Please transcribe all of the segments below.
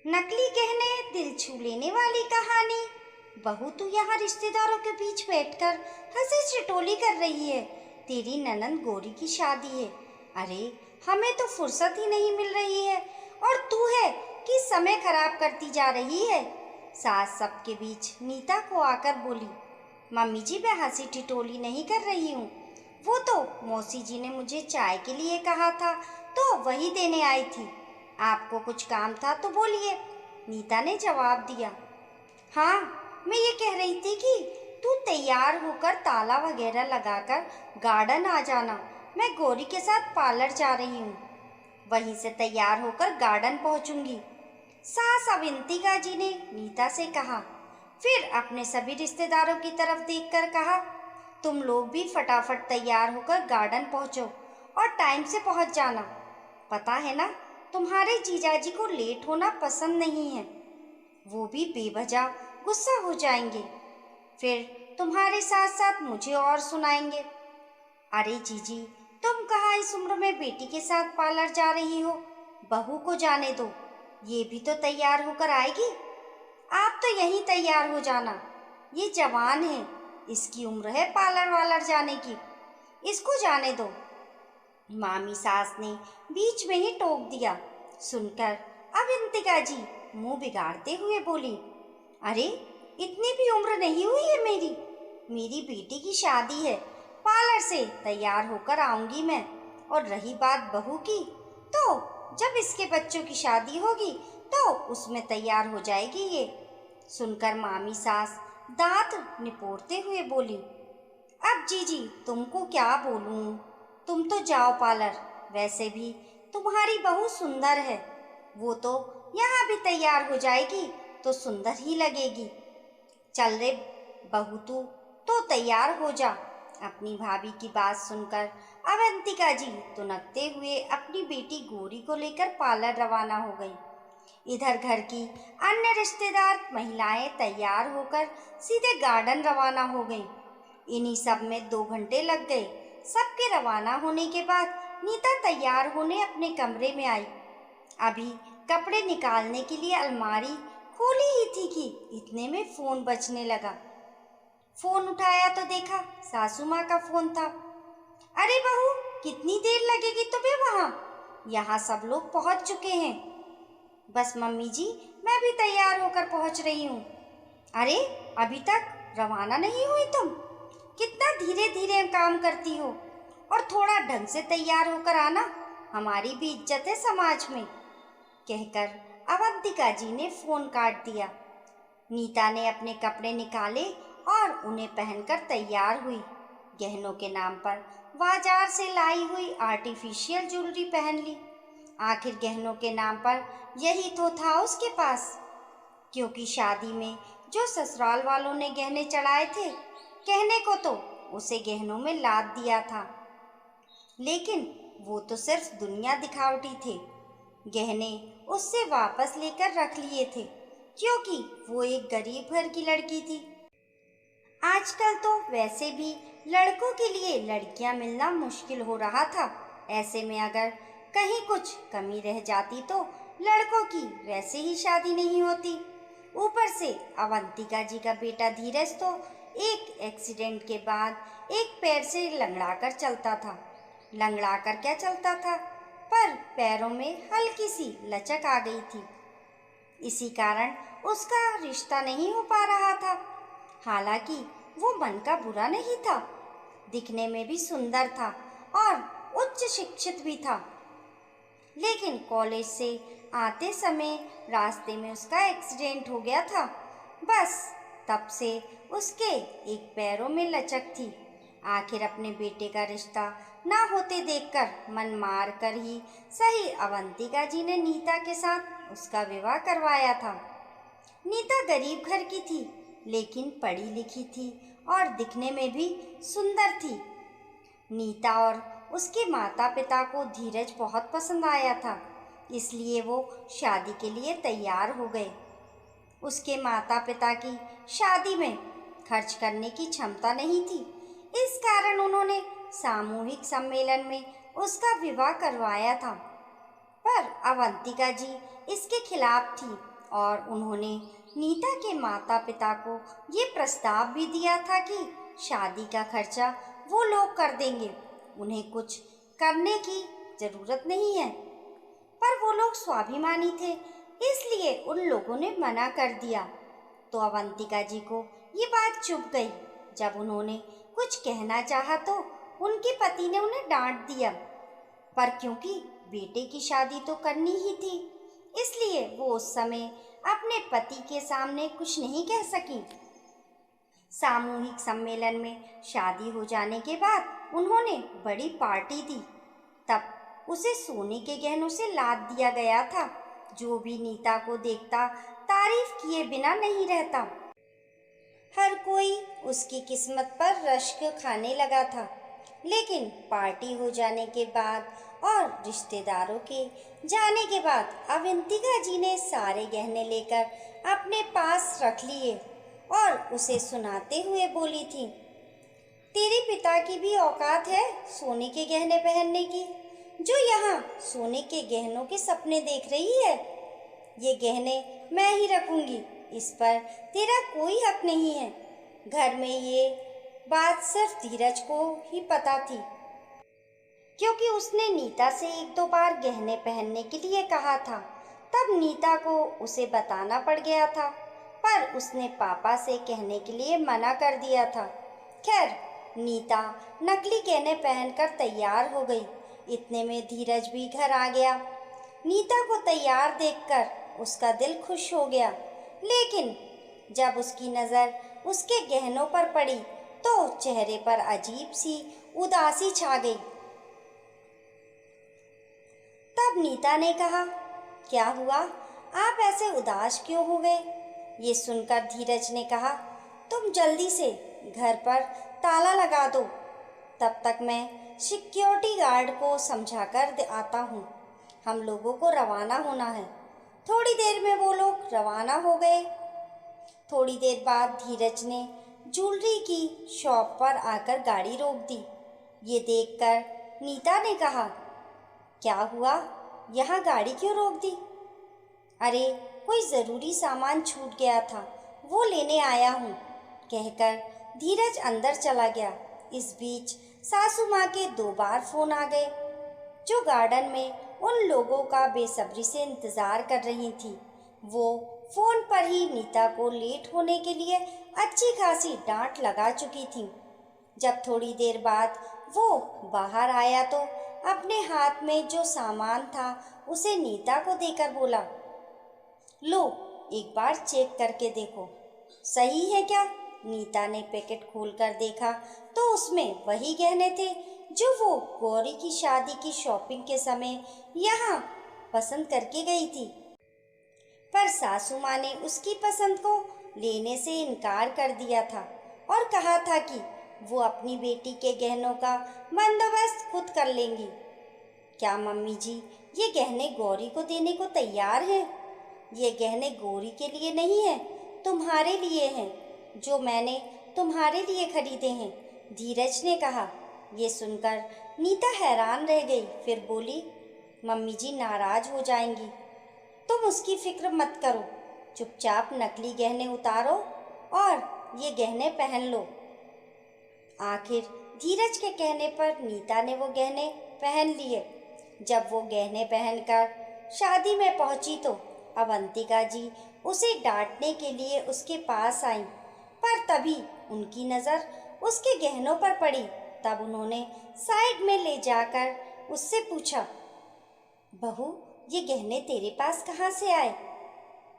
नकली गहने, दिल छू लेने वाली कहानी। बहू तू यहाँ रिश्तेदारों के बीच बैठकर हंसी ठिठोली कर रही है। तेरी ननंद गौरी की शादी है। अरे हमें तो फुर्सत ही नहीं मिल रही है और तू है कि समय खराब करती जा रही है। सास सबके बीच नीता को आकर बोली, मम्मी जी मैं हंसी ठिठोली नहीं कर रही हूँ, वो तो मौसी जी ने मुझे चाय के लिए कहा था तो वही देने आई थी। आपको कुछ काम था तो बोलिए, नीता ने जवाब दिया। हाँ, मैं ये कह रही थी कि तू तैयार होकर ताला वगैरह लगाकर गार्डन आ जाना। मैं गौरी के साथ पार्लर जा रही हूँ, वहीं से तैयार होकर गार्डन पहुँचूंगी। सास अवंतिका जी ने नीता से कहा। फिर अपने सभी रिश्तेदारों की तरफ देखकर कहा, तुम लोग भी फटाफट तैयार होकर गार्डन पहुँचो और टाइम से पहुँच जाना। पता है ना, तुम्हारे जीजाजी को लेट होना पसंद नहीं है, वो भी बेवजह गुस्सा हो जाएंगे, फिर तुम्हारे साथ साथ मुझे और सुनाएंगे। अरे जीजी, तुम कहाँ इस उम्र में बेटी के साथ पार्लर जा रही हो? बहू को जाने दो, ये भी तो तैयार होकर आएगी। आप तो यहीं तैयार हो जाना, ये जवान है, इसकी उम्र है पार्लर वालर जाने की, इसको जाने दो। मामी सास ने बीच में ही टोक दिया। सुनकर अवंतिका जी मुंह बिगाड़ते हुए बोली, अरे इतनी भी उम्र नहीं हुई है मेरी, मेरी बेटी की शादी है, पार्लर से तैयार होकर आऊंगी मैं। और रही बात बहू की, तो जब इसके बच्चों की शादी होगी तो उसमें तैयार हो जाएगी ये। सुनकर मामी सास दांत निपोड़ते हुए बोली, अब जीजी तुमको क्या बोलूं, तुम तो जाओ पार्लर, वैसे भी तुम्हारी बहू सुंदर है, वो तो यहाँ भी तैयार हो जाएगी तो सुंदर ही लगेगी। चल रे बहू तू तो तैयार हो जा। अपनी भाभी की बात सुनकर अवंतिका जी तुनकते हुए अपनी बेटी गौरी को लेकर पार्लर रवाना हो गई। इधर घर की अन्य रिश्तेदार महिलाएं तैयार होकर सीधे गार्डन रवाना हो गईं। इन्हीं सब में 2 घंटे लग गए। सबके रवाना होने के बाद नीता तैयार होने अपने कमरे में आई। अभी कपड़े निकालने के लिए अलमारी खोली ही थी कि इतने में फोन बजने लगा। फोन उठाया तो देखा सासू माँ का फोन था। अरे बहू, कितनी देर लगेगी तुम्हें वहाँ? यहाँ सब लोग पहुँच चुके हैं। बस मम्मी जी, मैं भी तैयार होकर पहुँच रही हूँ। अरे अभी तक रवाना नहीं हुई तुम? कितना धीरे धीरे काम करती हो, और थोड़ा ढंग से तैयार होकर आना, हमारी भी इज्जत है समाज में, कहकर अवंतिका जी ने फोन काट दिया। नीता ने अपने कपड़े निकाले और उन्हें पहनकर तैयार हुई। गहनों के नाम पर बाजार से लाई हुई आर्टिफिशियल ज्वेलरी पहन ली। आखिर गहनों के नाम पर यही तो था उसके पास, क्योंकि शादी में जो ससुराल वालों ने गहने चढ़ाए थे, कहने को तो उसे गहनों में लाद दिया था, लेकिन वो तो सिर्फ दुनिया दिखावटी थे। गहने उससे वापस लेकर रख लिए थे, क्योंकि वो एक गरीब घर की लड़की थी। आजकल तो वैसे भी लड़कों के लिए लड़कियां मिलना मुश्किल हो रहा था। ऐसे में अगर कहीं कुछ कमी रह जाती तो लड़कों की वैसे ही शादी नहीं होती। ऊपर से अवंतिका जी का बेटा धीरज तो एक एक्सीडेंट के बाद एक पैर से लंगड़ाकर चलता था। लंगड़ाकर क्या चलता था, पर पैरों में हल्की सी लचक आ गई थी। इसी कारण उसका रिश्ता नहीं हो पा रहा था। हालांकि वो मन का बुरा नहीं था, दिखने में भी सुंदर था और उच्च शिक्षित भी था, लेकिन कॉलेज से आते समय रास्ते में उसका एक्सीडेंट हो गया था। बस तब से उसके एक पैरों में लचक थी। आखिर अपने बेटे का रिश्ता ना होते देखकर मन मार कर ही सही अवंतिका जी ने नीता के साथ उसका विवाह करवाया था। नीता गरीब घर की थी, लेकिन पढ़ी लिखी थी और दिखने में भी सुंदर थी। नीता और उसके माता पिता को धीरज बहुत पसंद आया था, इसलिए वो शादी के लिए तैयार हो गए। उसके माता पिता की शादी में खर्च करने की क्षमता नहीं थी, इस कारण उन्होंने सामूहिक सम्मेलन में उसका विवाह करवाया था। पर अवंतिका जी इसके खिलाफ थी और उन्होंने नीता के माता पिता को ये प्रस्ताव भी दिया था कि शादी का खर्चा वो लोग कर देंगे, उन्हें कुछ करने की ज़रूरत नहीं है। पर वो लोग स्वाभिमानी थे, इसलिए उन लोगों ने मना कर दिया। तो अवंतिका जी को ये बात चुभ गई। जब उन्होंने कुछ कहना चाहा तो उनके पति ने उन्हें डांट दिया, पर क्योंकि बेटे की शादी तो करनी ही थी, इसलिए वो उस समय अपने पति के सामने कुछ नहीं कह सकी। सामूहिक सम्मेलन में शादी हो जाने के बाद उन्होंने बड़ी पार्टी दी। तब उसे सोने के गहनों से लाद दिया गया था। जो भी नीता को देखता तारीफ किए बिना नहीं रहता। हर कोई उसकी किस्मत पर रश्क खाने लगा था। लेकिन पार्टी हो जाने के बाद और रिश्तेदारों के जाने के बाद अवंतिका जी ने सारे गहने लेकर अपने पास रख लिए और उसे सुनाते हुए बोली थी, तेरे पिता की भी औकात है सोने के गहने पहनने की, जो यहाँ सोने के गहनों के सपने देख रही है। ये गहने मैं ही रखूंगी, इस पर तेरा कोई हक नहीं है। घर में ये बात सिर्फ धीरज को ही पता थी, क्योंकि उसने नीता से एक दो बार गहने पहनने के लिए कहा था। तब नीता को उसे बताना पड़ गया था, पर उसने पापा से कहने के लिए मना कर दिया था। खैर, नीता नकली गहने पहनकर तैयार हो गई। इतने में धीरज भी घर आ गया। नीता को तैयार देखकर उसका दिल खुश हो गया, लेकिन जब उसकी नज़र उसके गहनों पर पड़ी तो चेहरे पर अजीब सी उदासी छा गई। तब नीता ने कहा, क्या हुआ, आप ऐसे उदास क्यों हो गए? ये सुनकर धीरज ने कहा, तुम जल्दी से घर पर ताला लगा दो, तब तक मैं सिक्योरिटी गार्ड को समझाकर आता हूँ। हम लोगों को रवाना होना है। थोड़ी देर में वो लोग रवाना हो गए। थोड़ी देर बाद धीरज ने ज्वेलरी की शॉप पर आकर गाड़ी रोक दी। ये देखकर नीता ने कहा, क्या हुआ, यहाँ गाड़ी क्यों रोक दी? अरे, कोई ज़रूरी सामान छूट गया था, वो लेने आया हूँ, कहकर धीरज अंदर चला गया। इस बीच सासू माँ के 2 बार फ़ोन आ गए, जो गार्डन में उन लोगों का बेसब्री से इंतज़ार कर रही थी। वो फ़ोन पर ही नीता को लेट होने के लिए अच्छी खासी डांट लगा चुकी थी। जब थोड़ी देर बाद वो बाहर आया तो अपने हाथ में जो सामान था उसे नीता को देकर बोला, लो, एक बार चेक करके देखो, सही है क्या? नीता ने पैकेट खोलकर देखा तो उसमें वही गहने थे जो वो गौरी की शादी की शॉपिंग के समय यहाँ पसंद करके गई थी। पर सासू माँ ने उसकी पसंद को लेने से इनकार कर दिया था और कहा था कि वो अपनी बेटी के गहनों का बंदोबस्त खुद कर लेंगी। क्या मम्मी जी ये गहने गौरी को देने को तैयार हैं? ये गहने गौरी के लिए नहीं हैं, तुम्हारे लिए हैं, जो मैंने तुम्हारे लिए खरीदे हैं, धीरज ने कहा। ये सुनकर नीता हैरान रह गई। फिर बोली, मम्मी जी नाराज हो जाएंगी, तुम उसकी फिक्र मत करो, चुपचाप नकली गहने उतारो और ये गहने पहन लो। आखिर धीरज के कहने पर नीता ने वो गहने पहन लिए। जब वो गहने पहनकर शादी में पहुंची तो अवंतिका जी उसे डांटने के लिए उसके पास आईं, पर तभी उनकी नज़र उसके गहनों पर पड़ी। तब उन्होंने साइड में ले जाकर उससे पूछा, बहू ये गहने तेरे पास कहाँ से आए?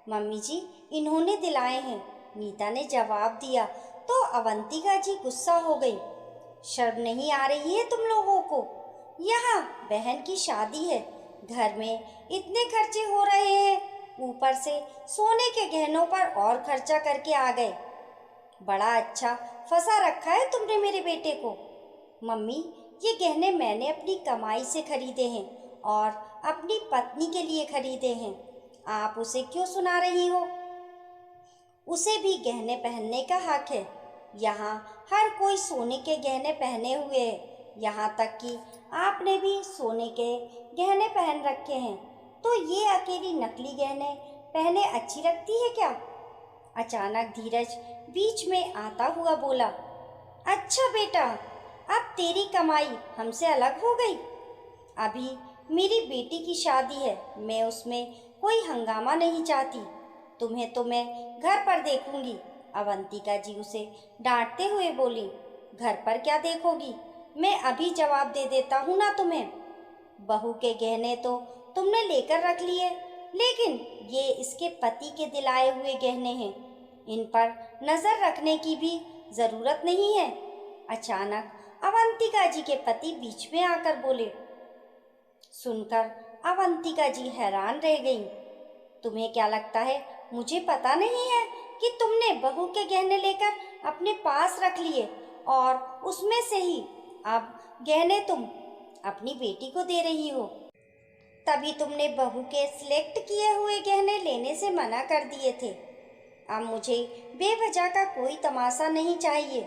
मम्मी जी इन्होंने दिलाए हैं, नीता ने जवाब दिया। तो अवंतिका जी गुस्सा हो गई। शर्म नहीं आ रही है तुम लोगों को? यहाँ बहन की शादी है, घर में इतने खर्चे हो रहे हैं, ऊपर से सोने के गहनों पर और खर्चा करके आ गए। बड़ा अच्छा फंसा रखा है तुमने मेरे बेटे को। मम्मी ये गहने मैंने अपनी कमाई से खरीदे हैं और अपनी पत्नी के लिए खरीदे हैं, आप उसे क्यों सुना रही हो? उसे भी गहने पहनने का हक है। यहाँ हर कोई सोने के गहने पहने हुए है, यहाँ तक कि आपने भी सोने के गहने पहन रखे हैं। तो ये अकेली नकली गहने पहने अच्छी लगती है क्या? अचानक धीरज बीच में आता हुआ बोला, अच्छा बेटा, अब तेरी कमाई हमसे अलग हो गई। अभी मेरी बेटी की शादी है, मैं उसमें कोई हंगामा नहीं चाहती। तुम्हें तो मैं घर पर देखूंगी। अवंतिका जी उसे डांटते हुए बोली, घर पर क्या देखोगी? मैं अभी जवाब दे देता हूँ ना तुम्हें। बहू के गहने तो तुमने लेकर रख लिए, लेकिन ये इसके पति के दिलाए हुए गहने हैं। इन पर नजर रखने की भी जरूरत नहीं है। अचानक अवंतिका जी के पति बीच में आकर बोले। सुनकर अवंतिका जी हैरान रह गईं। तुम्हें क्या लगता है मुझे पता नहीं है कि तुमने बहू के गहने लेकर अपने पास रख लिए और उसमें से ही अब गहने तुम अपनी बेटी को दे रही हो? तभी तुमने बहू के सिलेक्ट किए हुए गहने लेने से मना कर दिए थे। अब मुझे बेवजह का कोई तमाशा नहीं चाहिए।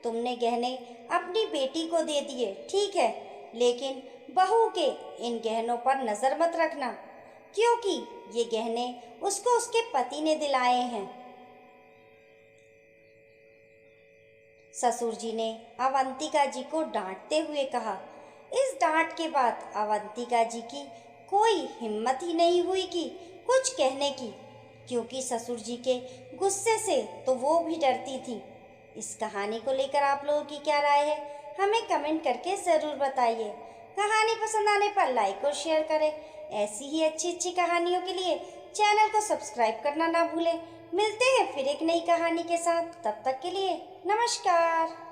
तुमने गहने अपनी बेटी को दे दिए, ठीक है, लेकिन बहू के इन गहनों पर नजर मत रखना, क्योंकि ये गहने उसको उसके पति ने दिलाए हैं। ससुर जी ने अवंतिका जी को डांटते हुए कहा। इस डांट के बाद अवंतिका जी की कोई हिम्मत ही नहीं हुई कि कुछ कहने की, क्योंकि ससुर जी के गुस्से से तो वो भी डरती थी। इस कहानी को लेकर आप लोगों की क्या राय है, हमें कमेंट करके ज़रूर बताइए। कहानी पसंद आने पर लाइक और शेयर करें। ऐसी ही अच्छी अच्छी कहानियों के लिए चैनल को सब्सक्राइब करना ना भूलें। मिलते हैं फिर एक नई कहानी के साथ, तब तक के लिए नमस्कार।